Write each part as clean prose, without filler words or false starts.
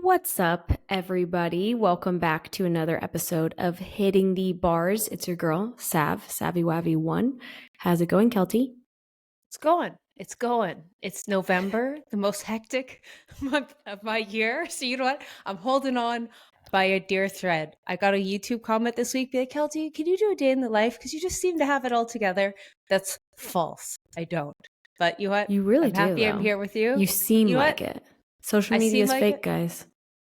What's up, everybody? Welcome back to another episode of Hitting the Bars. It's your girl, Savvy1. How's it going, Keltie? It's going. It's going. It's November, the most hectic month of my year. So you know what? I'm holding on by a dear thread. I got a YouTube comment this week, be like, Keltie, can you do a day in the life? Because you just seem to have it all together. That's false. I don't. But you know what? You really I'm do, happy I'm though. here with you. You seem You know like what? it. Social I media seem is like fake, it. guys.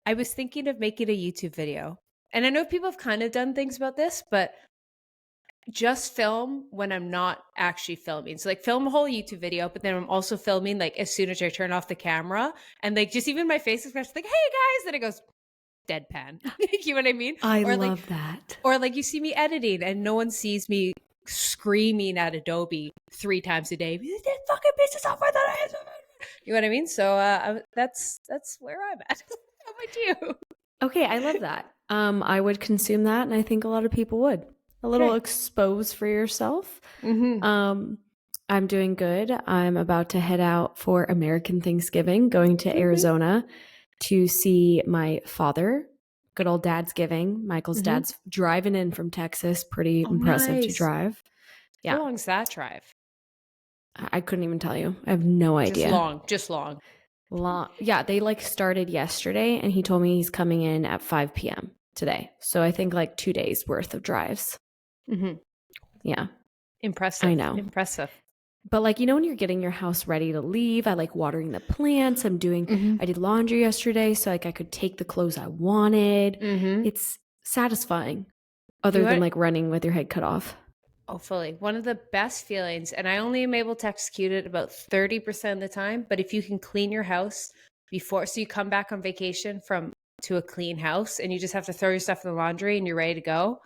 I was thinking of making a YouTube video. And I know people have kind of done things about this, but just film when I'm not actually filming. So like film a whole YouTube video, but then I'm also filming like as soon as I turn off the camera and like just even my face expression like, hey guys, then it goes deadpan. You know what I mean? I Or love that. or like you see me editing and no one sees me screaming at Adobe 3 times a day. This fucking piece of software that I have. You know what I mean? So that's where I'm at. How about you? Okay, I love that. I would consume that, and I think a lot of people would. A little expose for yourself. Mm-hmm. I'm doing good. I'm about to head out for American Thanksgiving, going to Arizona to see my father. Good old dad's giving. Michael's dad's driving in from Texas. Pretty impressive to drive. How long's that drive? I couldn't even tell you. I have no idea. Just long. Long. Yeah, they like started yesterday, and he told me he's coming in at 5 p.m. today. So I think like 2 days worth of drives. Mm-hmm. Yeah. Impressive. I know. Impressive. But like, you know, when you're getting your house ready to leave, I like watering the plants. I did laundry yesterday so like I could take the clothes I wanted. It's satisfying other than like running with your head cut off. Oh, fully. One of the best feelings, and I only am able to execute it about 30% of the time, but if you can clean your house before, so you come back on vacation to a clean house and you just have to throw your stuff in the laundry and you're ready to go,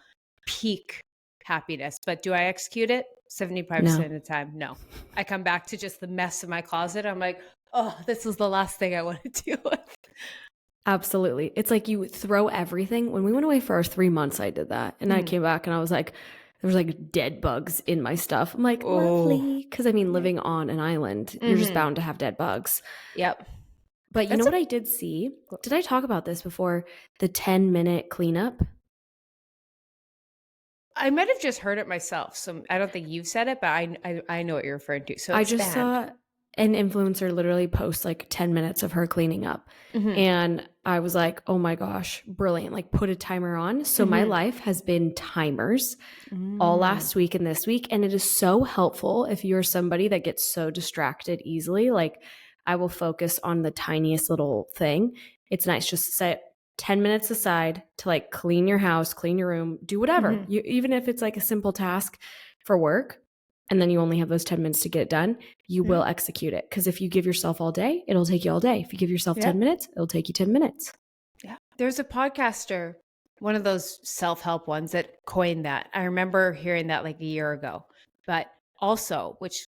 peak happiness. But do I execute it? 75% of the time, no. I come back to just the mess of my closet. I'm like, oh, this is the last thing I want to deal with. Absolutely. It's like you throw everything. When we went away for our 3 months, I did that. And I came back and I was like, there was like dead bugs in my stuff. I'm like, lovely. Because I mean, living on an island, you're just bound to have dead bugs. Yep. But you know what I did see? Did I talk about this before? The 10-minute cleanup? I might have just heard it myself. So I don't think you've said it, but I know what you're referring to. So I just saw an influencer literally post like 10 minutes of her cleaning up. And I was like, oh my gosh, brilliant. Like put a timer on. So my life has been timers all last week and this week. And it is so helpful if you're somebody that gets so distracted easily. Like I will focus on the tiniest little thing. It's nice just to set 10 minutes aside to like clean your house, clean your room, do whatever. Even if it's like a simple task for work and then you only have those 10 minutes to get it done, you will execute it. Because if you give yourself all day, it'll take you all day. If you give yourself 10 minutes, it'll take you 10 minutes. Yeah. There's a podcaster, one of those self-help ones that coined that. I remember hearing that like a year ago. But also, which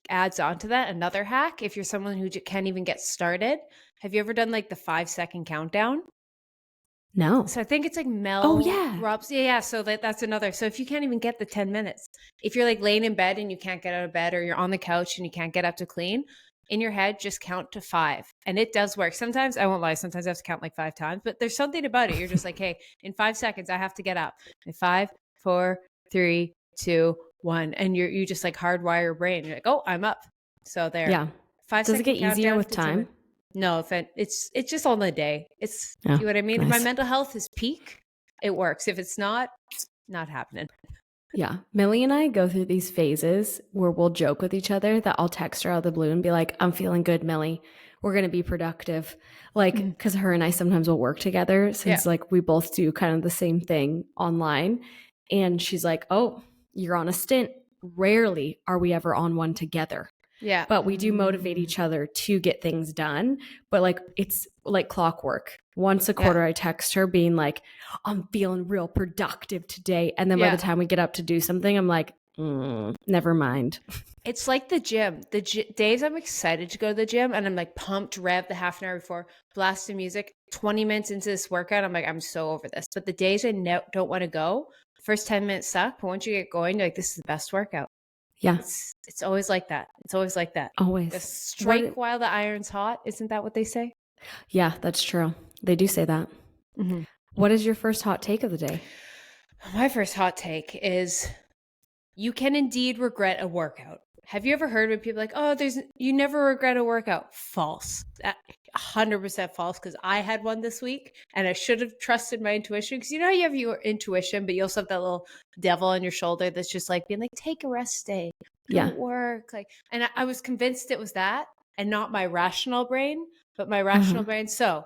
adds on to that, another hack, if you're someone who can't even get started, have you ever done like the 5-second countdown? No. So I think it's like Mel. Oh, yeah. Robs. Yeah. So that's another. So if you can't even get the 10 minutes, if you're like laying in bed and you can't get out of bed, or you're on the couch and you can't get up to clean, in your head, just count to 5. And it does work. Sometimes, I won't lie, sometimes I have to count like 5 times, but there's something about it. You're just like, hey, in 5 seconds, I have to get up. In 5, 4, 3, 2, 1. And you just like hardwire your brain. You're like, oh, I'm up. So there. Yeah. 5 Does it get easier with time? No, it's just on the day. It's, you know what I mean? Nice. If my mental health is peak, it works. If it's not happening. Yeah. Millie and I go through these phases where we'll joke with each other that I'll text her out of the blue and be like, I'm feeling good, Millie. We're going to be productive. Like, because her and I sometimes will work together since like we both do kind of the same thing online. And she's like, oh, you're on a stint. Rarely are we ever on one together. Yeah. But we do motivate each other to get things done. But like, it's like clockwork. Once a quarter, I text her being like, I'm feeling real productive today. And then by the time we get up to do something, I'm like, never mind. It's like the gym. The days I'm excited to go to the gym and I'm like pumped, rev the half an hour before, blasting music, 20 minutes into this workout, I'm like, I'm so over this. But the days I don't want to go, first 10 minutes suck. But once you get going, you're like, this is the best workout. Yeah. It's always like that. It's always like that. Always. Just strike while the iron's hot. Isn't that what they say? Yeah, that's true. They do say that. Mm-hmm. What is your first hot take of the day? My first hot take is you can indeed regret a workout. Have you ever heard when people are like, oh, you never regret a workout? False. 100% false, because I had one this week and I should have trusted my intuition, because you know you have your intuition, but you also have that little devil on your shoulder that's just like being like, take a rest day, don't work. Like, and I was convinced it was that and not my rational brain, but my rational brain. So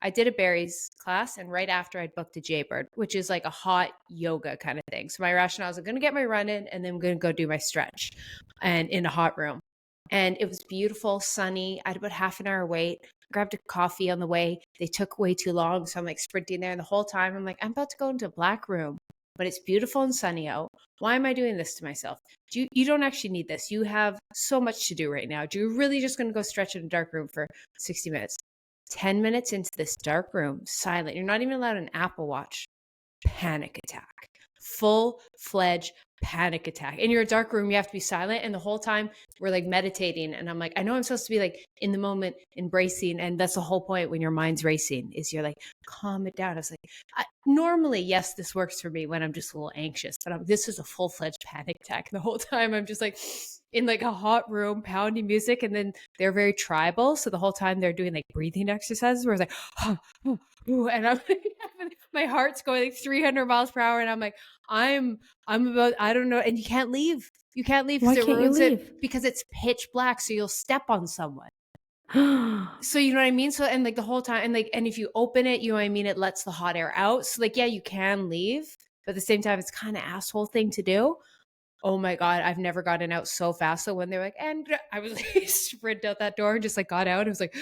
I did a berries class, and right after I'd booked a Jaybird, which is like a hot yoga kind of thing. So my rationale was I'm going to get my run in and then I'm going to go do my stretch and in a hot room. And it was beautiful, sunny. I had about half an hour wait. Grabbed a coffee on the way. They took way too long. So I'm like sprinting there. And the whole time I'm like, I'm about to go into a black room, but it's beautiful and sunny out. Why am I doing this to myself? You don't actually need this. You have so much to do right now. Do you really just going to go stretch in a dark room for 60 minutes? 10 minutes into this dark room, silent. You're not even allowed an Apple Watch. Panic attack. Full-fledged panic attack. In your dark room, you have to be silent. And the whole time we're like meditating. And I'm like, I know I'm supposed to be like in the moment, embracing. And that's the whole point when your mind's racing, is you're like, calm it down. I was like, normally, yes, this works for me when I'm just a little anxious. But this is a full-fledged panic attack. And the whole time I'm just like in like a hot room, pounding music. And then they're very tribal. So the whole time they're doing like breathing exercises where it's like, and I'm like, my heart's going like 300 miles per hour. And I'm like, I'm about, I don't know. And you can't leave. You can't leave. Why It can't you ruins leave? it because it's pitch black. So you'll step on someone. So you know what I mean? So, and like the whole time, and like, and if you open it, you know what I mean? It lets the hot air out. So like, yeah, you can leave, but at the same time, it's kind of asshole thing to do. Oh my God, I've never gotten out so fast. So when they're like, and I was like, sprint out that door and just like got out. It was like,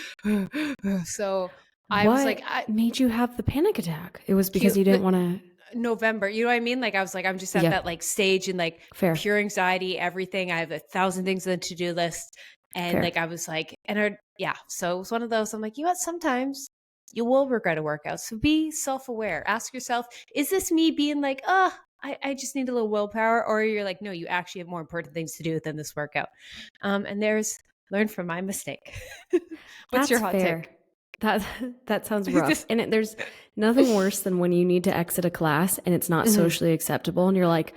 so I was like, made you have the panic attack? It was because you didn't want to. November, you know what I mean? Like I was like, I'm just at that like stage and like pure anxiety, everything. I have 1,000 things on the to-do list. And like, I was like, so it was one of those, I'm like, you know what? Sometimes you will regret a workout. So be self-aware. Ask yourself, is this me being like, I just need a little willpower? Or you're like, no, you actually have more important things to do than this workout. And learn from my mistake. What's your hot take? That sounds rough. And there's nothing worse than when you need to exit a class and it's not socially acceptable. And you're like,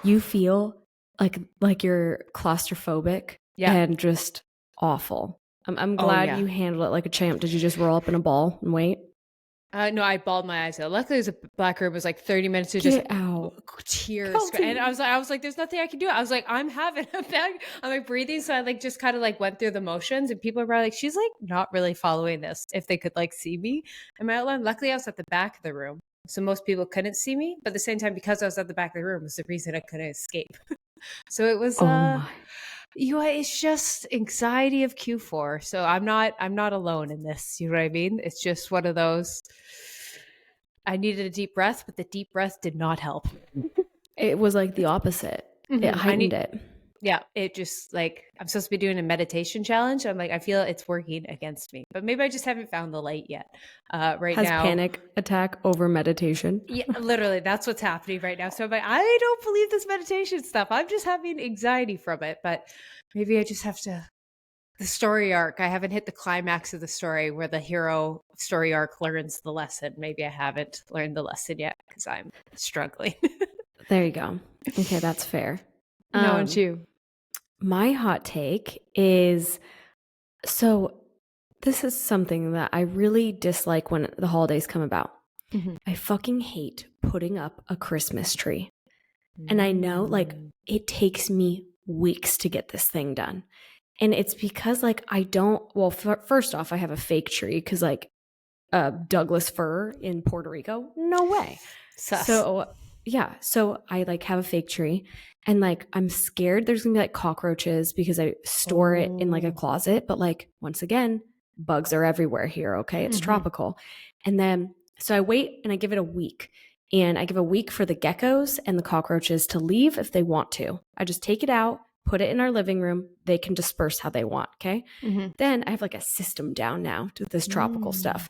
you feel like you're claustrophobic and just awful. I'm glad you handled it like a champ. Did you just roll up in a ball and wait? No, I bawled my eyes out. Luckily, it was a black room. It was like 30 minutes to just out. Tears. Keltie. And I was like, there's nothing I can do. I was like, I'm having a bag. I'm like breathing. So I like just kind of like went through the motions, and people are probably like, she's like not really following this if they could like see me in my outline. Luckily, I was at the back of the room. So most people couldn't see me. But at the same time, because I was at the back of the room was the reason I couldn't escape. So it was, it's just anxiety of Q4. So I'm not alone in this. You know what I mean? It's just one of those. I needed a deep breath, but the deep breath did not help. It was like the opposite. It heightened it. Yeah. It just like, I'm supposed to be doing a meditation challenge. I'm like, I feel it's working against me, but maybe I just haven't found the light yet. Right now. Has panic attack over meditation. Yeah, literally. That's what's happening right now. So I'm like, I don't believe this meditation stuff. I'm just having anxiety from it, but maybe I just have to. The story arc, I haven't hit the climax of the story where the hero story arc learns the lesson. Maybe I haven't learned the lesson yet because I'm struggling. There you go. Okay, that's fair. No, and you. My hot take is, so this is something that I really dislike when the holidays come about. I fucking hate putting up a Christmas tree. And I know like it takes me weeks to get this thing done. And it's because like I don't, well, first off, I have a fake tree because like Douglas fir in Puerto Rico, no way. Sus. So yeah, so I like have a fake tree and like I'm scared there's gonna be like cockroaches because I store it in like a closet. But like once again, bugs are everywhere here. Okay, it's tropical. And then so I wait and I give it a week. And I give a week for the geckos and the cockroaches to leave if they want to. I just take it out, put it in our living room. They can disperse how they want. Okay. Then I have like a system down now to this tropical stuff.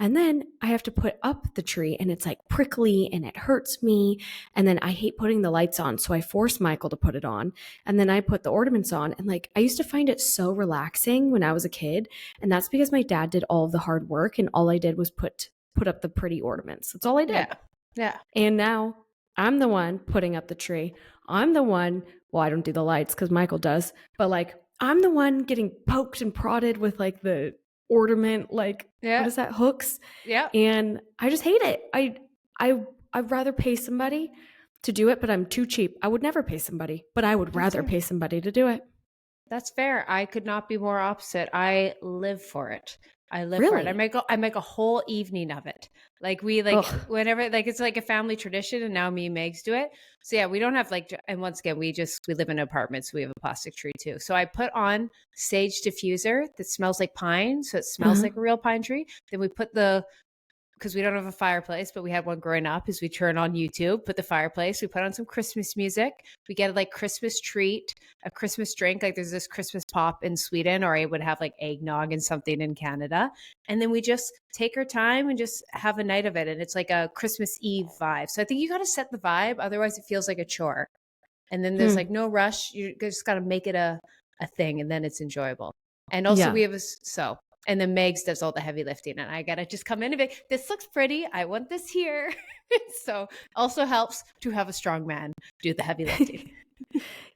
And then I have to put up the tree and it's like prickly and it hurts me. And then I hate putting the lights on. So I force Michael to put it on. And then I put the ornaments on. And like, I used to find it so relaxing when I was a kid. And that's because my dad did all of the hard work and all I did was put up the pretty ornaments. That's all I did. Yeah. Yeah. And now I'm the one putting up the tree. I'm the one, well, I don't do the lights because Michael does, but like I'm the one getting poked and prodded with like the ornament, like what is that, hooks? Yeah. And I just hate it. I'd rather pay somebody to do it, but I'm too cheap. I would never pay somebody, but I would rather pay somebody to do it. That's fair. I could not be more opposite. I live for it. I live for Really? it. I make a whole evening of it. Like we like whenever, like it's like a family tradition, and now me and Megs do it. So yeah, we don't have like, and once again, we live in an apartment, so we have a plastic tree too. So I put on sage diffuser that smells like pine, so it smells like a real pine tree. Then we put because we don't have a fireplace, but we had one growing up, is we turn on YouTube, put the fireplace, we put on some Christmas music, we get a like Christmas treat, a Christmas drink, like there's this Christmas pop in Sweden, or I would have like eggnog and something in Canada. And then we just take our time and just have a night of it. And it's like a Christmas Eve vibe. So I think you got to set the vibe. Otherwise it feels like a chore. And then there's like no rush. You just got to make it a thing, and then it's enjoyable. And also we have and then Megs does all the heavy lifting, and I got to just come in and be, this looks pretty. I want this here. So also helps to have a strong man do the heavy lifting.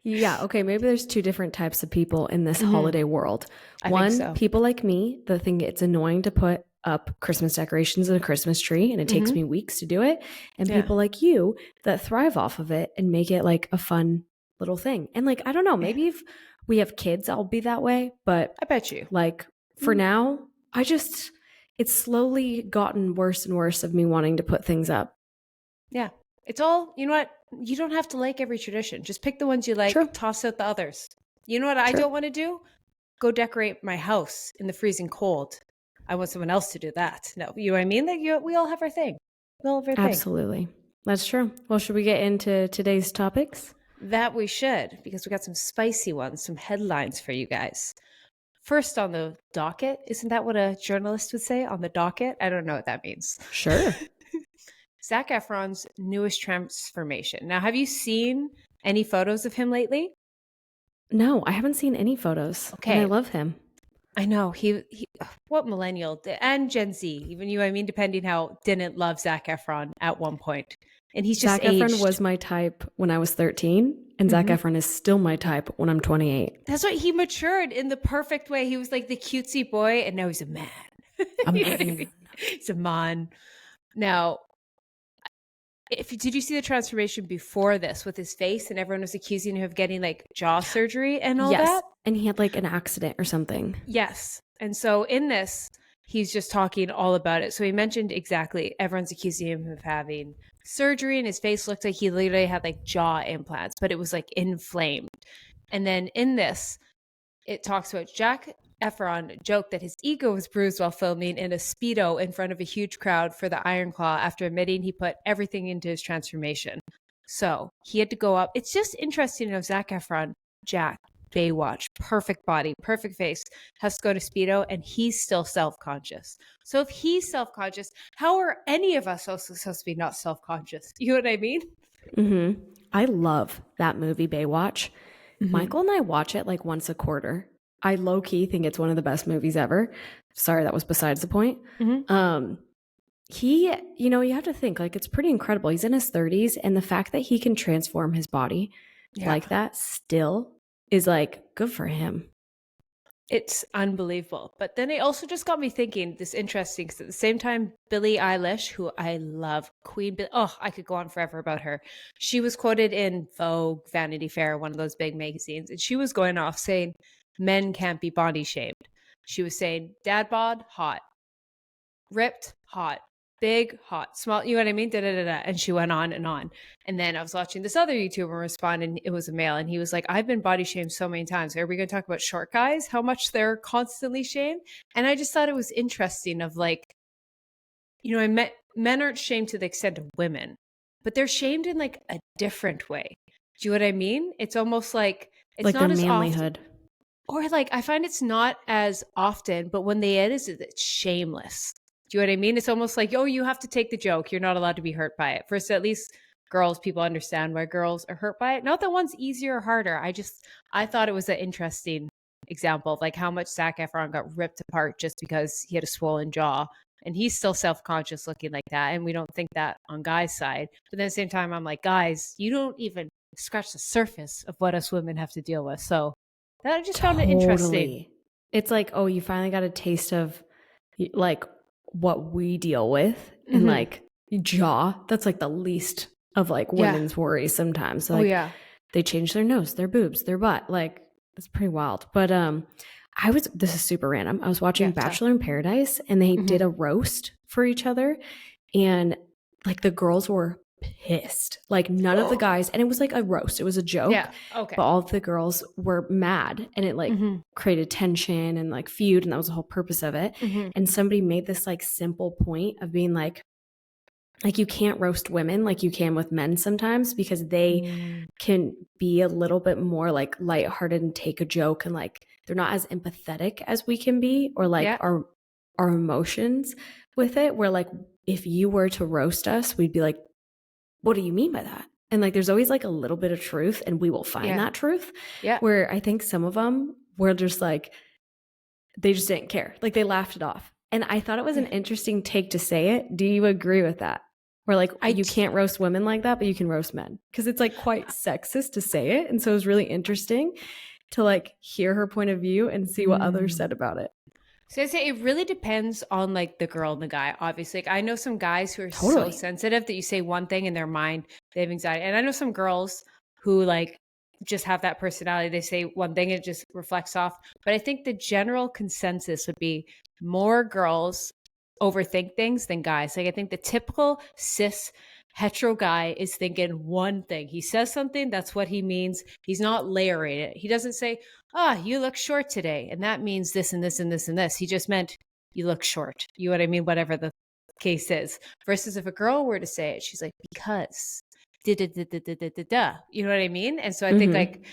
Yeah. Okay. Maybe there's two different types of people in this holiday world. I think so. People like me that think it's annoying to put up Christmas decorations in a Christmas tree and it takes me weeks to do it. And people like you that thrive off of it and make it like a fun little thing. And like, I don't know, maybe if we have kids, I'll be that way. But I bet you. Like for now, it's slowly gotten worse and worse of me wanting to put things up. Yeah. It's all, you know what? You don't have to like every tradition. Just pick the ones you like, toss out the others. You know what I don't want to do? Go decorate my house in the freezing cold. I want someone else to do that. No, you know what I mean? Like we all have our thing. We all have our thing. Absolutely. That's true. Well, should we get into today's topics? That we should, because we got some spicy ones, some headlines for you guys. First on the docket, isn't that what a journalist would say, on the docket? I don't know what that means. Sure. Zac Efron's newest transformation. Now, have you seen any photos of him lately? No, I haven't seen any photos. Okay. And I love him. I know. He what millennial and Gen Z, even you, I mean, depending how, didn't love Zac Efron at one point. And he's just Zac Efron was my type when I was 13, and Zac Efron is still my type when I'm 28. That's what he matured in the perfect way. He was like the cutesy boy, and now he's a man. He's a man. Now, did you see the transformation before this with his face, and everyone was accusing him of getting like jaw surgery and all that? And he had like an accident or something. Yes. And so in this, he's just talking all about it. So he mentioned exactly, everyone's accusing him of having surgery, and his face looked like he literally had like jaw implants, but it was like inflamed. And then in this, it talks about Zac Efron joked that his ego was bruised while filming in a Speedo in front of a huge crowd for the Iron Claw after admitting he put everything into his transformation. So he had to go up. It's just interesting to know Zac Efron, Jack, Baywatch, perfect body, perfect face, has to go to Speedo, and he's still self-conscious. So if he's self-conscious, how are any of us also supposed to be not self-conscious? You know what I mean? Mm-hmm. I love that movie, Baywatch. Michael and I watch it like once a quarter. I low-key think it's one of the best movies ever. Sorry, that was besides the point. He, you have to think, like, it's pretty incredible. He's in his 30s, and the fact that he can transform his body like that still is like good for him. It's unbelievable. But then it also just got me thinking, this interesting, because at the same time, Billie Eilish, who I love, I could go on forever about her. She was quoted in Vogue, Vanity Fair, one of those big magazines, and she was going off saying, men can't be body shamed. She was saying, dad bod, hot. Ripped, hot. Big, hot, small, you know what I mean? And she went on and on. And then I was watching this other YouTuber respond, and it was a male, and he was like, I've been body shamed so many times. Are we going to talk about short guys? How much they're constantly shamed? And I just thought it was interesting of like, men aren't shamed to the extent of women, but they're shamed in like a different way. Do you know what I mean? It's almost like, it's like not their as manlyhood. often. Or like, I find it's not as often, but when they is, it's shameless. Do Do you know what I mean? It's almost like, oh, you have to take the joke. You're not allowed to be hurt by it. First, at least girls, people understand why girls are hurt by it. Not that one's easier or harder. I thought it was an interesting example of like how much Zac Efron got ripped apart just because he had a swollen jaw. And he's still self-conscious looking like that. And we don't think that on guys' side. But then at the same time, I'm like, guys, you don't even scratch the surface of what us women have to deal with. So that I just found it interesting. It's like, oh, you finally got a taste of like what we deal with and like jaw. That's like the least of like women's worries sometimes. So, like, they change their nose, their boobs, their butt. Like, it's pretty wild. But this is super random. I was watching Bachelor in Paradise and they did a roast for each other. And like the girls were pissed. Like none of the guys, and it was like a roast. It was a joke. Yeah. Okay. But all of the girls were mad and it like created tension and like feud. And that was the whole purpose of it. And somebody made this like simple point of being like you can't roast women like you can with men sometimes because they can be a little bit more like lighthearted and take a joke and like they're not as empathetic as we can be or like our emotions with it. Where like if you were to roast us, we'd be like, what do you mean by that? And like there's always like a little bit of truth and we will find that truth. Yeah. Where I think some of them were just like, they just didn't care. Like they laughed it off. And I thought it was an interesting take to say it. Do you agree with that? Where like you can't roast women like that, but you can roast men. Because it's like quite sexist to say it. And so it was really interesting to like hear her point of view and see what others said about it. So I say it really depends on like the girl and the guy. Obviously, like, I know some guys who are so sensitive that you say one thing in their mind, they have anxiety. And I know some girls who like just have that personality. They say one thing, it just reflects off. But I think the general consensus would be more girls overthink things than guys. Like I think the typical cis hetero guy is thinking one thing. He says something, that's what he means. He's not layering it. He doesn't say, you look short today. And that means this and this and this and this. He just meant you look short. You know what I mean? Whatever the case is. Versus if a girl were to say it, she's like, because you know what I mean? And so I think like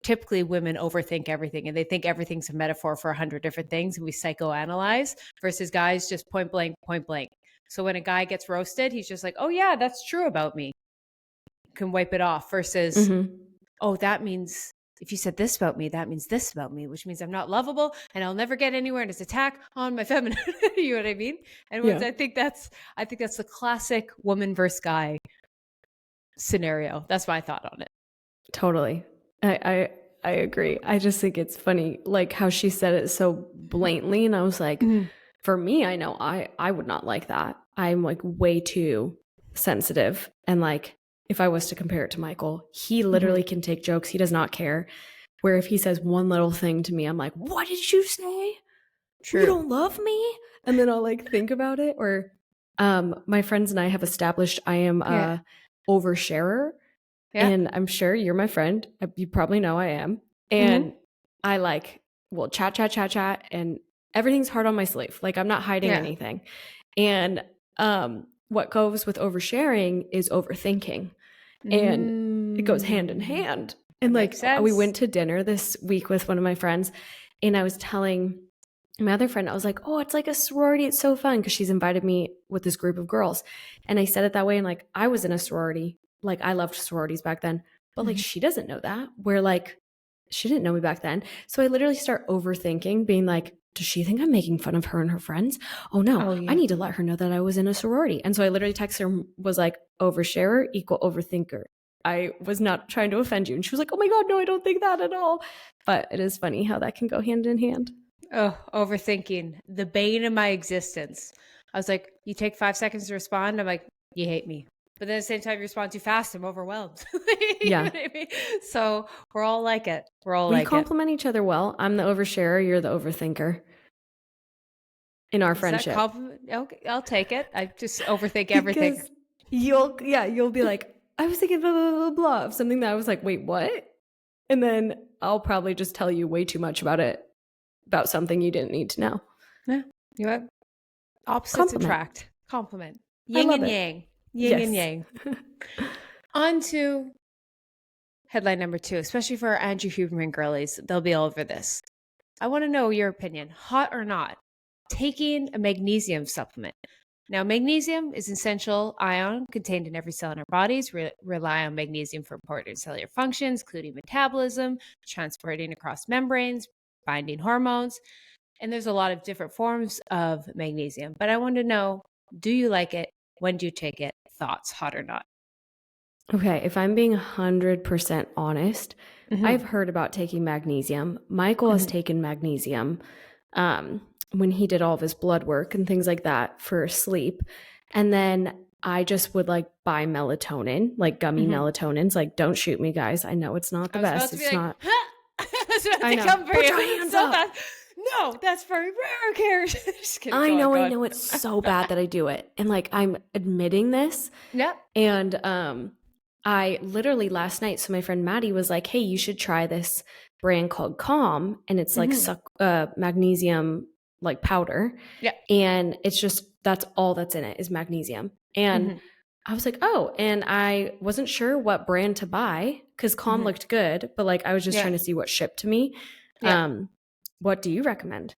typically women overthink everything and they think everything's a metaphor for 100 different things and we psychoanalyze versus guys just point blank. So when a guy gets roasted, he's just like, oh yeah, that's true about me. Can wipe it off versus, oh, that means if you said this about me, that means this about me, which means I'm not lovable and I'll never get anywhere. And it's attack on my femininity. You know what I mean? And I think that's the classic woman versus guy scenario. That's my thought on it. Totally. I agree. I just think it's funny, like how she said it so blatantly. And I was like, for me, I know I would not like that. I'm like way too sensitive. And like, if I was to compare it to Michael, he literally can take jokes. He does not care. Where if he says one little thing to me, I'm like, what did you say? True. You don't love me? And then I'll like think about it. Or my friends and I have established I am a oversharer. Yeah. And I'm sure you're my friend. You probably know I am. And I like, will chat. And everything's hard on my sleeve. Like I'm not hiding anything. And what goes with oversharing is overthinking. And it goes hand in hand. And like we went to dinner this week with one of my friends and I was telling my other friend, I was like, oh, it's like a sorority. It's so fun because she's invited me with this group of girls. And I said it that way. And like I was in a sorority. Like I loved sororities back then, but like she doesn't know that. Where like she didn't know me back then. So I literally start overthinking, being like, does she think I'm making fun of her and her friends? Oh no, I need to let her know that I was in a sorority. And so I literally texted her, was like, oversharer equal overthinker. I was not trying to offend you. And she was like, oh my God, no, I don't think that at all. But it is funny how that can go hand in hand. Oh, overthinking, the bane of my existence. I was like, you take 5 seconds to respond. I'm like, you hate me. But then at the same time, you respond too fast, I'm overwhelmed. You know what I mean? So we're all like it. We complement each other well. I'm the oversharer. You're the overthinker. In our friendship. Okay, I'll take it. I just overthink everything. Because you'll be like, I was thinking blah, blah, blah, blah, of something that I was like, wait, what? And then I'll probably just tell you way too much about something you didn't need to know. Yeah. You know what? Opposites attract. Compliment. Yin and yang. Yin and yang. On to headline number 2, especially for our Andrew Huberman girlies. They'll be all over this. I want to know your opinion. Hot or not? taking a magnesium supplement. Now, magnesium is an essential ion contained in every cell in our bodies. Rely on magnesium for important cellular functions, including metabolism, transporting across membranes, binding hormones. And there's a lot of different forms of magnesium. But I want to know, do you like it? When do you take it? Thoughts, hot or not? Okay, if I'm being 100% honest, I've heard about taking magnesium. Michael has taken magnesium when he did all of his blood work and things like that for sleep. And then I just would like buy melatonin, like gummy melatonins. Like, don't shoot me, guys. I know it's not the best. It's not. I was about I to know. come for Put you. your hands So up. bad. No, that's for rare cares. Just kidding. I Go know, on, I go know. on. It's so bad that I do it. And like, I'm admitting this. Yep. And I literally last night, so my friend Maddie was like, hey, you should try this brand called Calm. And it's like magnesium like powder. Yeah. And it's just, that's all that's in it is magnesium. And I was like, oh, and I wasn't sure what brand to buy because Calm looked good, but like I was just trying to see what shipped to me. Yeah. What do you recommend?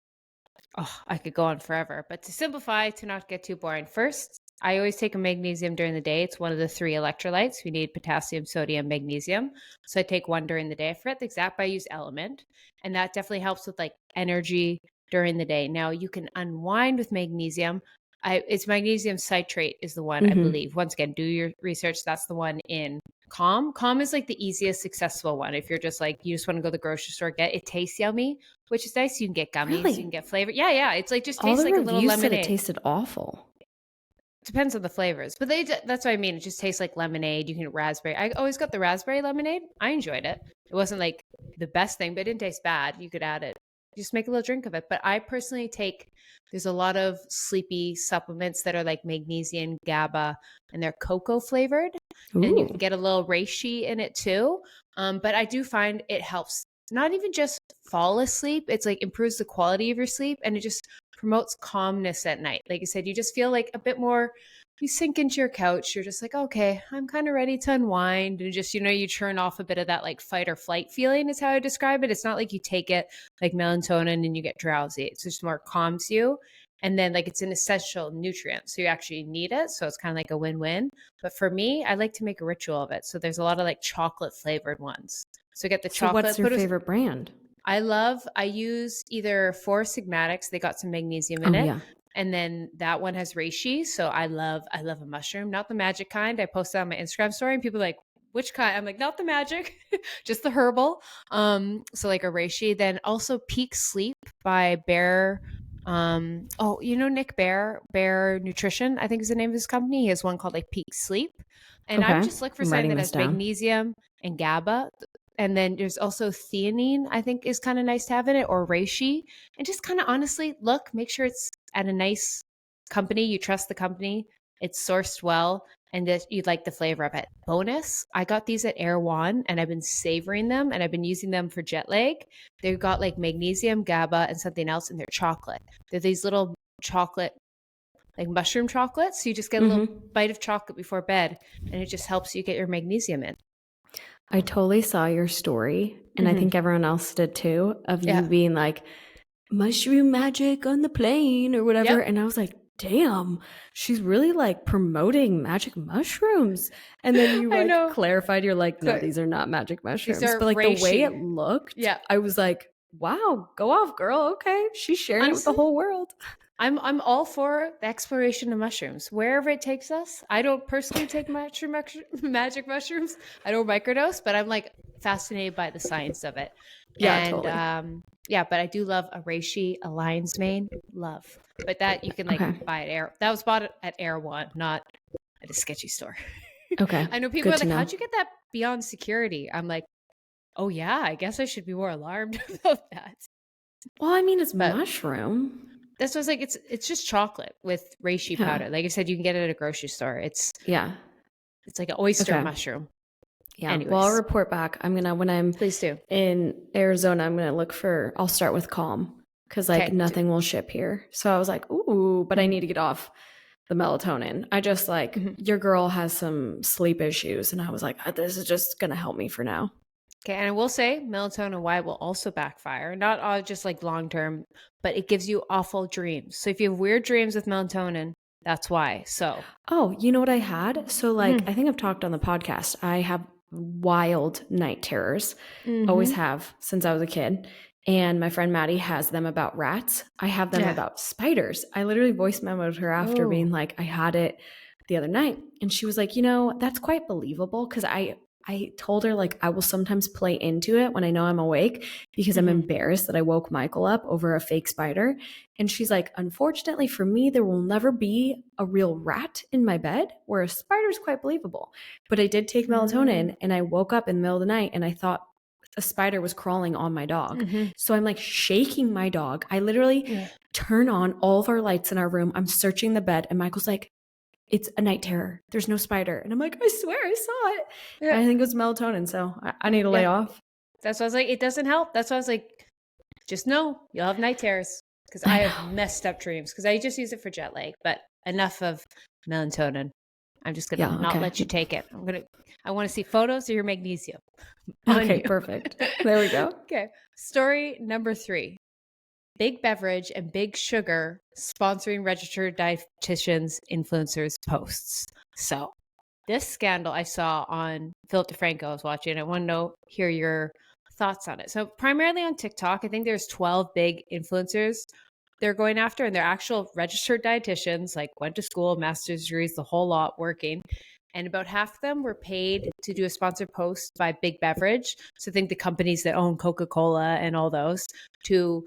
Oh, I could go on forever. But to simplify, to not get too boring, first, I always take a magnesium during the day. It's one of the 3 electrolytes. We need potassium, sodium, magnesium. So I take one during the day. I forget the exact, but I use Element. And that definitely helps with like energy during the day. Now you can unwind with magnesium. It's magnesium citrate is the one, I believe. Once again, do your research. That's the one in Calm. Calm is like the easiest accessible one. If you're just like, you just want to go to the grocery store, it tastes yummy, which is nice. You can get gummies, Really? you can get flavor. Yeah. It's like just All tastes the like a little reviews said lemonade. it tasted awful. Depends on the flavors, but that's what I mean. It just tastes like lemonade. You can get raspberry. I always got the raspberry lemonade. I enjoyed it. It wasn't like the best thing, but it didn't taste bad. You could add it. Just make a little drink of it. But I personally there's a lot of sleepy supplements that are like magnesium, GABA, and they're cocoa flavored. Ooh. And you can get a little reishi in it too. But I do find it helps not even just fall asleep. It's like improves the quality of your sleep, and it just promotes calmness at night. Like I said, you just feel like a bit more, you sink into your couch. You're just like, okay, I'm kind of ready to unwind. And just, you turn off a bit of that like fight or flight feeling is how I describe it. It's not like you take it like melatonin and you get drowsy. It's just more calms you. And then like it's an essential nutrient. So you actually need it. So it's kind of like a win-win. But for me, I like to make a ritual of it. So there's a lot of like chocolate flavored ones. So get the chocolate. What's your favorite brand? I use either 4 Sigmatics. They got some magnesium in it. Yeah. And then that one has reishi. So I love a mushroom, not the magic kind. I posted on my Instagram story and people are like, which kind? I'm like, not the magic, just the herbal. So like a reishi. Then also Peak Sleep by Bear. Nick Bear Nutrition, I think is the name of his company. He has one called like Peak Sleep. And I would just look for something that has magnesium and GABA. And then there's also theanine, I think is kind of nice to have in it, or reishi. And just kind of honestly make sure it's at a nice company. You trust the company. It's sourced well and that you'd like the flavor of it. Bonus, I got these at Erewhon and I've been savoring them and I've been using them for jet lag. They've got like magnesium, GABA, and something else in their chocolate. They're these little chocolate, like mushroom chocolates. So you just get a little bite of chocolate before bed and it just helps you get your magnesium in. I totally saw your story, and I think everyone else did too, of you being like, mushroom magic on the plane or whatever. And I was like, damn, she's really like promoting magic mushrooms. And then you like clarified, you're like, no, these are not magic mushrooms. But like reishi. The way it looked, I was like, wow, go off, girl. Okay. She's sharing it with the whole world. I'm all for the exploration of mushrooms wherever it takes us. I don't personally take magic mushrooms. I don't microdose, but I'm like fascinated by the science of it. Yeah, totally. But I do love a reishi, a lion's mane, love. But that you can like buy at that was bought at Erewhon, not at a sketchy store. Okay. I know people are like, how'd you get that beyond security? I'm like, oh yeah, I guess I should be more alarmed about that. Well, I mean, it's mushroom. That's what I was like. It's just chocolate with reishi powder. Like I said, you can get it at a grocery store. It's like an oyster mushroom. Yeah. Anyways. Well, I'll report back. When I'm please do in Arizona, I'm gonna I'll start with Calm because like nothing will ship here. So I was like, ooh, but I need to get off the melatonin. I just like your girl has some sleep issues, and I was like, this is just gonna help me for now. Okay, and I will say melatonin why will also backfire. Not all just like long term, but it gives you awful dreams. So if you have weird dreams with melatonin, that's why. So, Oh, you know what I had? So, like, mhm. I think I've talked on the podcast. I have wild night terrors, always Mhm. have since I was a kid. And my friend Maddie has them about rats. I have them Yeah. about spiders. I literally voice memoed her after being Oh. like, I had it the other night. And she was like, you know, that's quite believable because I told her like I will sometimes play into it when I know I'm awake because I'm Mhm. embarrassed that I woke Michael up over a fake spider. And she's like, unfortunately for me, there will never be a real rat in my bed, where a spider is quite believable. But I did take melatonin and I woke up in the middle of the night and I thought a spider was crawling on my dog. Mhm. So I'm like shaking my dog. I literally Yeah. turn on all of our lights in our room. I'm searching the bed and Michael's like, it's a night terror. There's no spider. And I'm like, I swear I saw it. Yeah. I think it was melatonin. So I need to lay Yeah. off. That's why I was like, it doesn't help. That's why I was like, just know you'll have night terrors because I I have know. messed up dreams because I just use it for jet lag. But enough of melatonin. I'm just gonna Yeah. not Okay. let you take it. I want to see photos of your magnesium on Okay. you. Perfect. There we go. Okay. Story number 3. Big beverage and big sugar sponsoring registered dietitians influencers posts. So this scandal I saw on Philip DeFranco I was watching. I want to hear your thoughts on it. So primarily on TikTok, I think there's 12 big influencers they're going after, and they're actual registered dietitians, like went to school, master's degrees, the whole lot working. And about half of them were paid to do a sponsored post by Big Beverage. So I think the companies that own Coca-Cola and all those to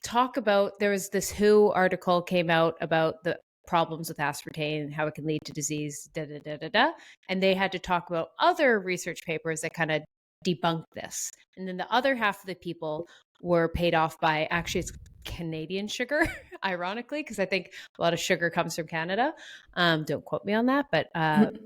talk about, there was this WHO article came out about the problems with aspartame, how it can lead to disease, da da da da da. And they had to talk about other research papers that kind of debunk this. And then the other half of the people were paid off by, actually it's Canadian sugar, ironically, because I think a lot of sugar comes from Canada. Don't quote me on that, but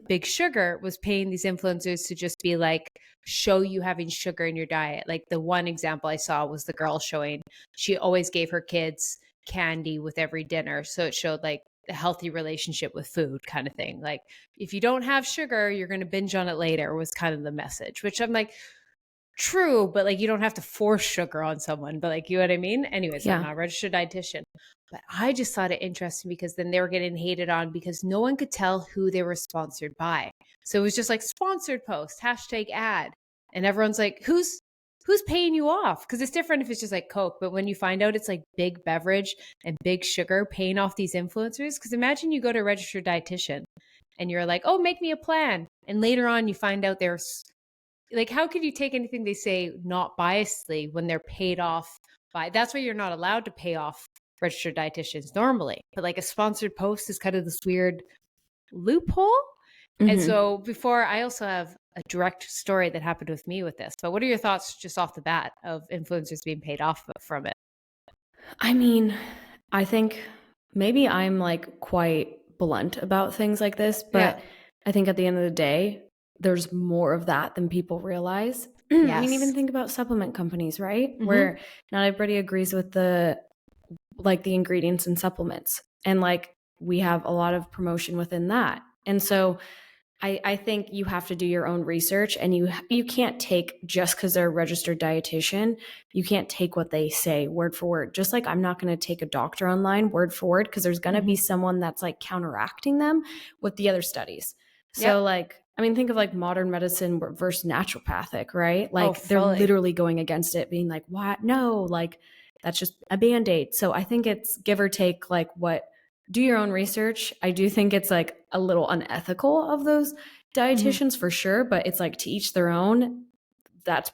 Big Sugar was paying these influencers to just be like, show you having sugar in your diet. Like the one example I saw was the girl showing she always gave her kids candy with every dinner. So it showed like a healthy relationship with food kind of thing. Like if you don't have sugar, you're going to binge on it later was kind of the message, which I'm like, true, but like you don't have to force sugar on someone, but like, you know what I mean? Anyways, I'm Yeah. not a registered dietitian, but I just thought it interesting because then they were getting hated on because no one could tell who they were sponsored by. So it was just like sponsored post, hashtag ad. And everyone's like, who's paying you off? Because it's different if it's just like Coke, but when you find out it's like Big Beverage and Big Sugar paying off these influencers, because imagine you go to a registered dietitian and you're like, oh, make me a plan. And later on you find out there's like, how could you take anything they say not biasedly when they're paid off by, that's why you're not allowed to pay off registered dietitians normally. But like a sponsored post is kind of this weird loophole. And Mm-hmm. so before, I also have a direct story that happened with me with this. But what are your thoughts just off the bat of influencers being paid off from it? I mean, I think maybe I'm like quite blunt about things like this, Yeah. but I think at the end of the day, there's more of that than people realize. I mean, even Yes. think about supplement companies, right? Mm-hmm. Where not everybody agrees with the like the ingredients and supplements. And like we have a lot of promotion within that. And so I think you have to do your own research, and you can't take just because they're a registered dietitian, you can't take what they say word for word. Just like I'm not going to take a doctor online word for word because there's going to be Mm-hmm. someone that's like counteracting them with the other studies. Yep. So like, I mean, think of like modern medicine versus naturopathic, right? Oh, Like they're fully. literally going against it, being like, what? No, like that's just a band-aid. So I think it's give or take like what do your own research. I do think it's like a little unethical of those Mm-hmm. dietitians for sure, but it's like to each their own. That's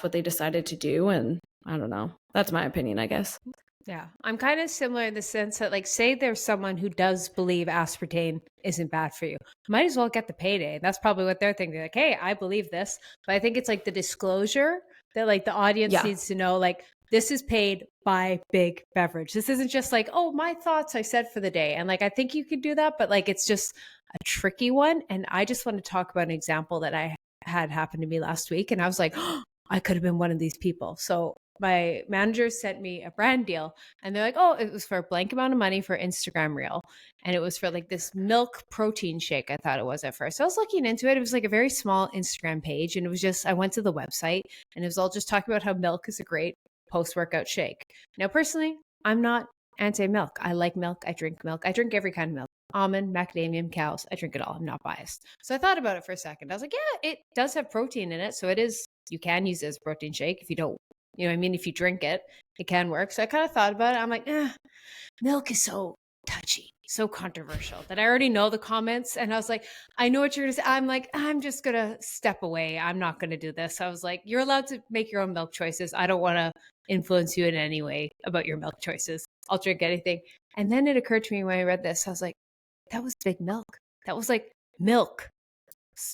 what they decided to do, and I don't know. That's my opinion, I guess. Yeah. I'm kind of similar in the sense that, like, say there's someone who does believe aspartame isn't bad for you. Might as well get the payday. That's probably what they're thinking. They're like, hey, I believe this. But I think it's like the disclosure that, like, the audience Yeah. needs to know, like, this is paid by Big Beverage. This isn't just like, oh, my thoughts I said for the day. And, like, I think you could do that, but, like, it's just a tricky one. And I just want to talk about an example that I had happen to me last week. And I was like, oh, I could have been one of these people. So my manager sent me a brand deal, and they're like, oh, it was for a blank amount of money for Instagram reel. And it was for like this milk protein shake. I thought it was at first. So I was looking into it. It was like a very small Instagram page. And it was just, I went to the website and it was all just talking about how milk is a great post-workout shake. Now, personally, I'm not anti-milk. I like milk. I drink milk. I drink every kind of milk. Almond, macadamium, cows. I drink it all. I'm not biased. So I thought about it for a second. I was like, yeah, it does have protein in it. So it is, you can use it as a protein shake if you don't, you know what I mean? If you drink it, it can work. So I kind of thought about it. I'm like, milk is so touchy, so controversial that I already know the comments. And I was like, I know what you're going to say. I'm like, I'm just going to step away. I'm not going to do this. I was like, you're allowed to make your own milk choices. I don't want to influence you in any way about your milk choices. I'll drink anything. And then it occurred to me when I read this, I was like, that was big milk. That was like milk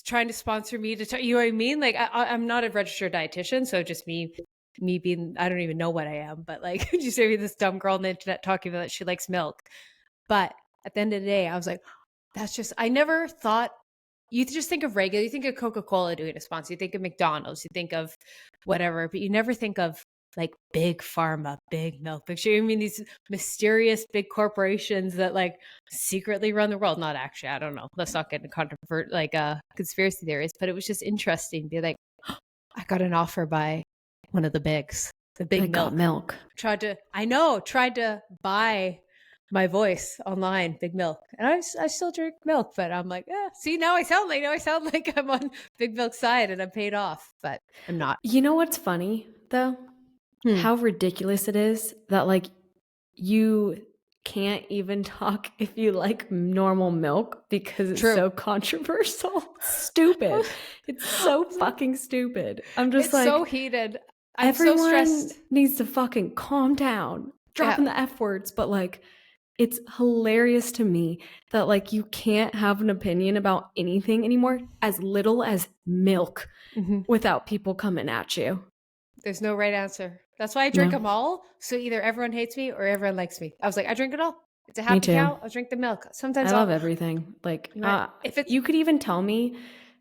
trying to sponsor me to, you know what I mean? Like I'm not a registered dietitian. So just me being, I don't even know what I am, but like, you say me this dumb girl on the internet talking about that she likes milk. But at the end of the day, I was like, that's just, I never thought, you just think of regular, you think of Coca-Cola doing a sponsor, you think of McDonald's, you think of whatever, but you never think of like big pharma, big milk, big sugar. I mean, these mysterious big corporations that like secretly run the world. Not actually, I don't know. Let's not get into conspiracy theories, but it was just interesting to be like, oh, I got an offer by one of the bigs, the big milk. Tried to buy my voice online, big milk. And I still drink milk, but I'm like, see, now I sound like I'm on big milk side and I'm paid off, but I'm not. You know what's funny though? How ridiculous it is that like you can't even talk if you like normal milk because it's so controversial. Stupid. It's so fucking stupid. I'm just it's like so heated. I'm everyone so stressed. Needs to fucking calm down. Dropping the F words, but like it's hilarious to me that like you can't have an opinion about anything anymore as little as milk without people coming at you. There's no right answer. That's why I drink them all. So either everyone hates me or everyone likes me. I was like, I drink it all. It's a happy cow. I'll drink the milk. Sometimes I love everything. Like if it's, you could even tell me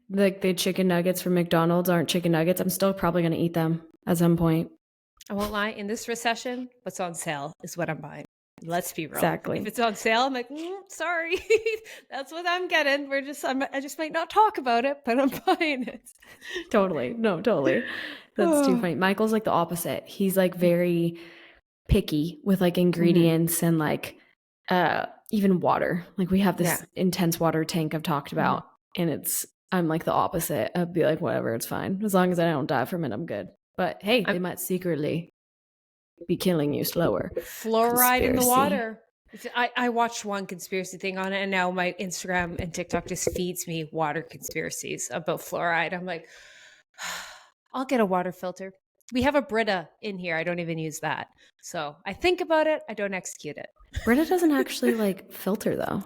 like the chicken nuggets from McDonald's aren't chicken nuggets. I'm still probably going to eat them at some point. I won't lie. In this recession, what's on sale is what I'm buying. Let's be real. Exactly. If it's on sale, I'm like, sorry, that's what I'm getting. I just might not talk about it, but I'm buying it. Totally. No, totally. That's too funny. Michael's like the opposite. He's like very picky with like ingredients and like even water. Like we have this intense water tank I've talked about, and I'm like the opposite. I'd be like, whatever, it's fine. As long as I don't die from it, I'm good. But hey, they might secretly be killing you slower. Fluoride in the water. I watched one conspiracy thing on it, and now my Instagram and TikTok just feeds me water conspiracies about fluoride. I'm like, I'll get a water filter. We have a Brita in here. I don't even use that. So I think about it. I don't execute it. Brita doesn't actually like filter though.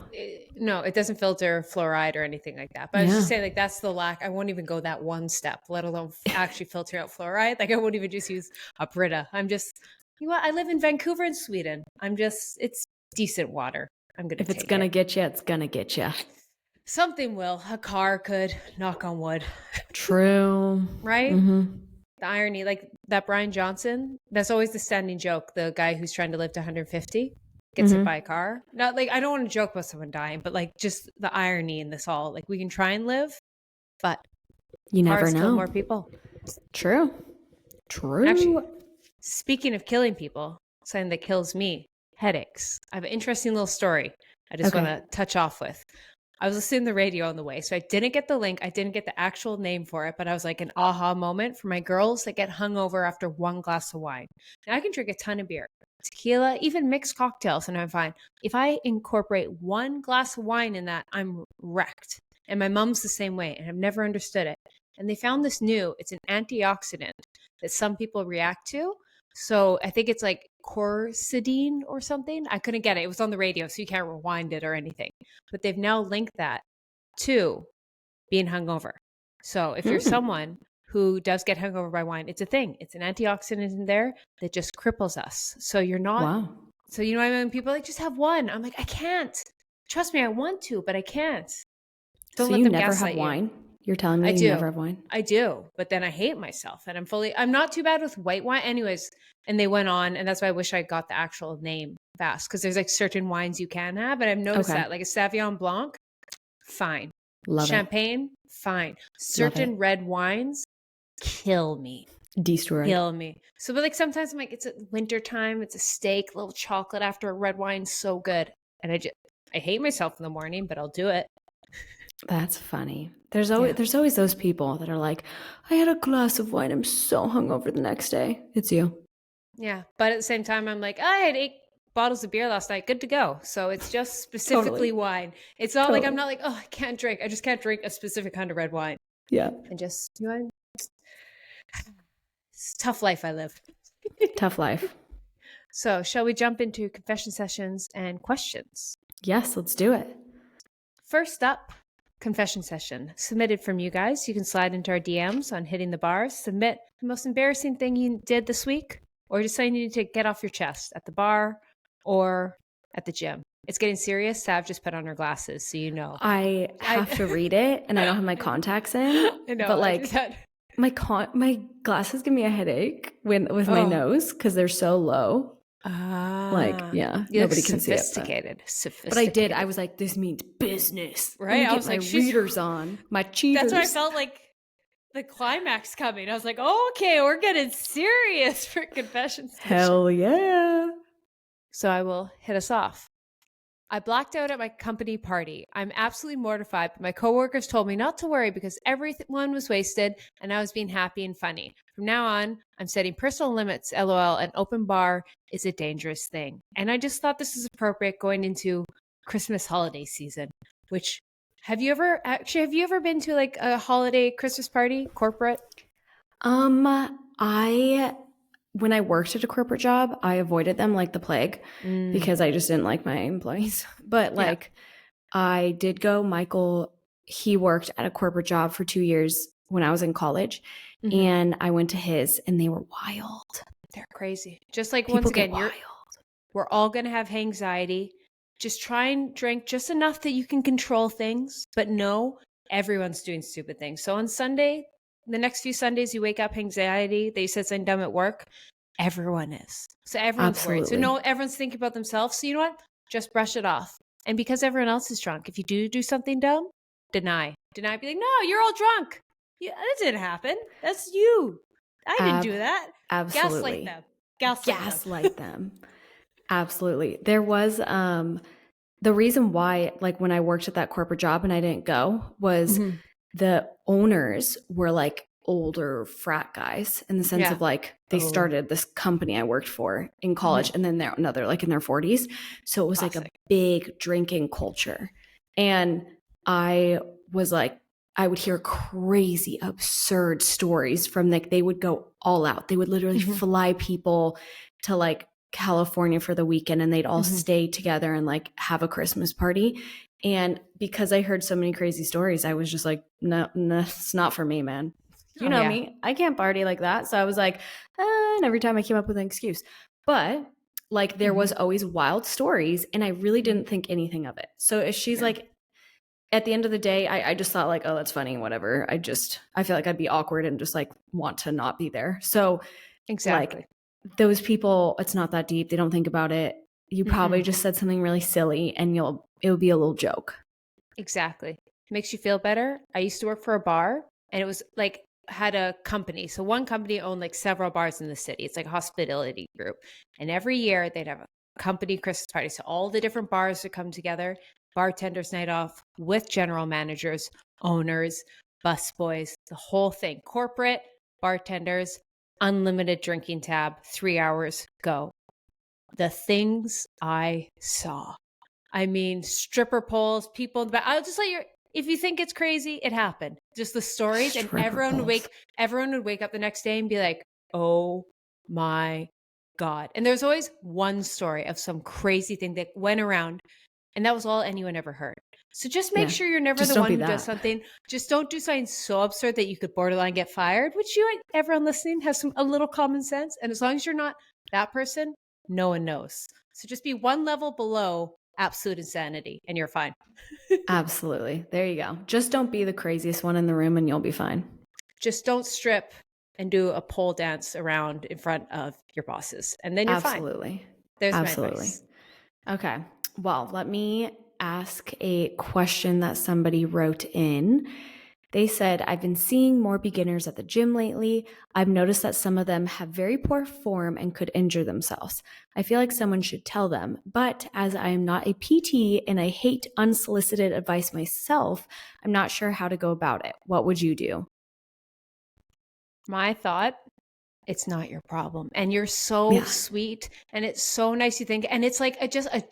No, it doesn't filter fluoride or anything like that. But I was just saying like that's the lack. I won't even go that one step, let alone actually filter out fluoride. Like I won't even just use a Brita. I'm just, you know what? I live in Vancouver in Sweden. It's decent water. I'm going to If it's going to get you, it's going to get you. Something will. A car could, knock on wood. True. Right? The irony, like that Brian Johnson, that's always the standing joke. The guy who's trying to live to 150 gets hit by a car. Not like, I don't want to joke about someone dying, but like just the irony in this all. Like we can try and live, but you never know. Kill more people. True. Actually, speaking of killing people, something that kills me, headaches. I have an interesting little story I just want to touch off with. I was listening to the radio on the way, so I didn't get the link. I didn't get the actual name for it, but I was like an aha moment for my girls that get hungover after one glass of wine. Now I can drink a ton of beer, tequila, even mixed cocktails, and I'm fine. If I incorporate one glass of wine in that, I'm wrecked. And my mom's the same way, and I've never understood it. And they found this it's an antioxidant that some people react to. So I think it's like quercetin or something. I couldn't get it. It was on the radio, so you can't rewind it or anything. But they've now linked that to being hungover. So if you're someone who does get hungover by wine, it's a thing. It's an antioxidant in there that just cripples us. So you're not. Wow. So you know what I mean? People are like, just have one. I'm like, I can't. Trust me, I want to, but I can't. Don't let them gaslight you. So you never have wine? You're telling me you never have wine? I do. But then I hate myself and I'm not too bad with white wine. Anyways, and they went on, and that's why I wish I got the actual name fast, because there's like certain wines you can have. And I've noticed that, like a Sauvignon Blanc, fine. Love Champagne, fine. Certain red wines kill me. Destroy. Kill me. So, but like sometimes I'm like, it's a winter time, it's a steak, a little chocolate after a red wine, so good. And I hate myself in the morning, but I'll do it. That's funny. There's always those people that are like, I had a glass of wine, I'm so hungover the next day. It's you. Yeah. But at the same time, I'm like, I had 8 bottles of beer last night, good to go. So it's just specifically wine. It's not like I'm not like, oh, I can't drink. I just can't drink a specific kind of red wine. Yeah. And just, it's a tough life I live. Tough life. So shall we jump into confession sessions and questions? Yes, let's do it. First up, confession session submitted from you guys. You can slide into our DMs on Hitting the Bars. Submit the most embarrassing thing you did this week, or just something you need to get off your chest at the bar or at the gym. It's getting serious. Sav just put on her glasses, so you know. I have to read it, and I don't have my contacts in. I know, but like my glasses give me a headache with my nose because they're so low. Like, yeah, nobody can see it. Sophisticated. But I did. I was like, this means business. Right? I was like, readers on. My cheaters. That's why I felt like the climax coming. I was like, oh, okay, we're getting serious for confession session. Hell yeah. So I will hit us off. I blacked out at my company party. I'm absolutely mortified, but my coworkers told me not to worry because everyone was wasted and I was being happy and funny. From now on, I'm setting personal limits. LOL, an open bar is a dangerous thing. And I just thought this is appropriate going into Christmas holiday season, which have you ever been to like a holiday Christmas party, corporate? When I worked at a corporate job, I avoided them like the plague because I just didn't like my employees. But I did go. Michael, he worked at a corporate job for 2 years when I was in college, and I went to his, and they were wild. They're crazy. Just like People once again, wild. We're all going to have anxiety. Just try and drink just enough that you can control things, but no, everyone's doing stupid things. So on Sunday, the next few Sundays, you wake up anxiety that you said something dumb at work. Everyone is. So everyone's worried. So no, everyone's thinking about themselves. So you know what? Just brush it off. And because everyone else is drunk, if you do something dumb, deny. Be like, no, you're all drunk. Yeah, that didn't happen. That's you. I didn't do that. Absolutely. Gaslight them. Absolutely. There was the reason why, like when I worked at that corporate job and I didn't go was the owners were like older frat guys in the sense of like they started this company I worked for in college and then they're like in their 40s. So it was like a big drinking culture. And I was like, I would hear crazy, absurd stories from like, they would go all out. They would literally fly people to like California for the weekend and they'd all stay together and like have a Christmas party. And because I heard so many crazy stories, I was just like, no, it's not for me, man. You know me, I can't party like that. So I was like, and every time I came up with an excuse. But like there was always wild stories and I really didn't think anything of it. So if she's like, at the end of the day, I just thought like, oh, that's funny, whatever. I feel like I'd be awkward and just like want to not be there. So exactly. Like, those people, it's not that deep. They don't think about it. You probably just said something really silly and it'll be a little joke. Exactly. Makes you feel better. I used to work for a bar and it was like, had a company. So one company owned like several bars in the city. It's like a hospitality group. And every year they'd have a company Christmas party. So all the different bars would come together, bartenders night off with general managers, owners, busboys, the whole thing. Corporate, bartenders, unlimited drinking tab, 3 hours, go. The things I saw. I mean, stripper poles, people in the back. I'll just let you, if you think it's crazy, it happened. Just the stories. Stripper and everyone would wake up the next day and be like, oh my God. And there's always one story of some crazy thing that went around. And that was all anyone ever heard. So just make sure you're never the one who does something. Just don't do something so absurd that you could borderline get fired, which everyone listening has a little common sense. And as long as you're not that person, no one knows. So just be one level below absolute insanity, and you're fine. Absolutely. There you go. Just don't be the craziest one in the room and you'll be fine. Just don't strip and do a pole dance around in front of your bosses, and then you're fine. Absolutely. There's Absolutely. my advice. Okay. Well, let me ask a question that somebody wrote in. They said, I've been seeing more beginners at the gym lately. I've noticed that some of them have very poor form and could injure themselves. I feel like someone should tell them, but as I am not a PT and I hate unsolicited advice myself, I'm not sure how to go about it. What would you do? My thought, it's not your problem. And you're so sweet. And it's so nice you think. And it's like just a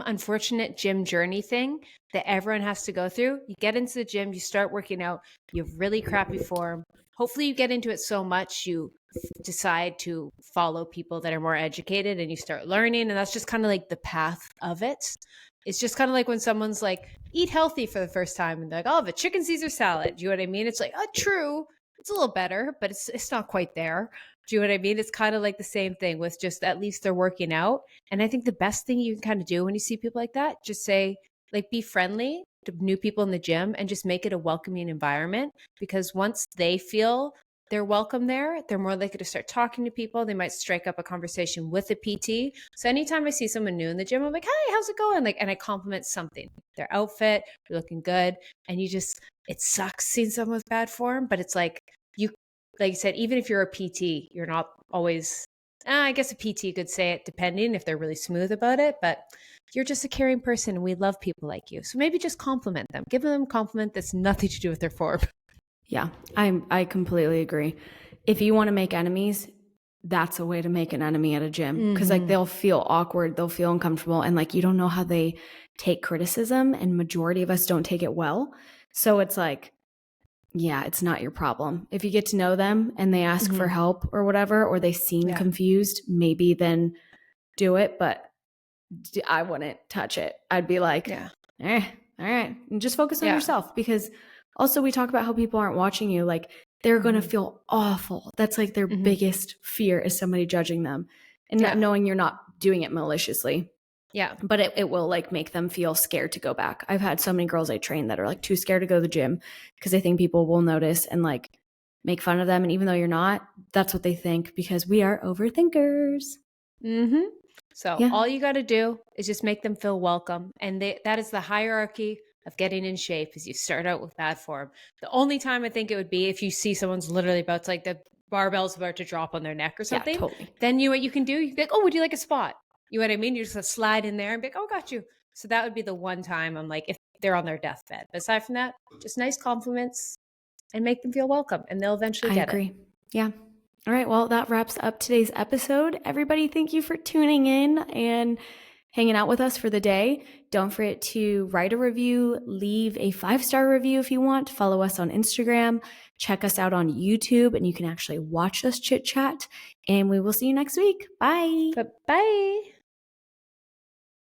unfortunate gym journey thing that everyone has to go through. You get into the gym, you start working out, you have really crappy form. Hopefully you get into it so much you decide to follow people that are more educated and you start learning. And that's just kind of like the path of it. It's just kind of like when someone's like, eat healthy for the first time. And they're like, oh, the chicken Caesar salad. Do you know what I mean? It's like, oh, true. It's a little better, but it's not quite there. Do you know what I mean? It's kind of like the same thing with just at least they're working out. And I think the best thing you can kind of do when you see people like that, just say, like, be friendly to new people in the gym and just make it a welcoming environment. Because once they feel they're welcome there, they're more likely to start talking to people. They might strike up a conversation with a PT. So anytime I see someone new in the gym, I'm like, hey, how's it going? Like, and I compliment something, their outfit, they're looking good. And it sucks seeing someone with bad form, but it's like you said, even if you're a PT, you're not always, I guess a PT could say it depending if they're really smooth about it, but you're just a caring person and we love people like you. So maybe just compliment them, give them a compliment that's nothing to do with their form. Yeah, I completely agree. If you want to make enemies, that's a way to make an enemy at a gym because like they'll feel awkward, they'll feel uncomfortable, and like you don't know how they take criticism, and majority of us don't take it well. So it's like, yeah, it's not your problem. If you get to know them and they ask for help or whatever, or they seem confused, maybe then do it. But I wouldn't touch it. I'd be like, all right. And just focus on yourself, because also we talk about how people aren't watching you. Like they're going to feel awful. That's like their biggest fear, is somebody judging them and not knowing you're not doing it maliciously. Yeah. But it will like make them feel scared to go back. I've had so many girls I train that are like too scared to go to the gym because they think people will notice and like make fun of them. And even though you're not, that's what they think, because we are overthinkers. So all you got to do is just make them feel welcome. And that is the hierarchy of getting in shape, is you start out with bad form. The only time I think it would be if you see someone's literally about to, like, the barbell's about to drop on their neck or something. Yeah, totally. Then what you can do, you can be like, oh, would you like a spot? You know what I mean? You just slide in there and be like, oh, got you. So that would be the one time I'm like, if they're on their deathbed. But aside from that, just nice compliments and make them feel welcome, and they'll eventually get it. I agree. Yeah. All right. Well, that wraps up today's episode. Everybody, thank you for tuning in and hanging out with us for the day. Don't forget to write a review, leave a 5-star review if you want, follow us on Instagram, check us out on YouTube, and you can actually watch us chit chat. And we will see you next week. Bye. Bye.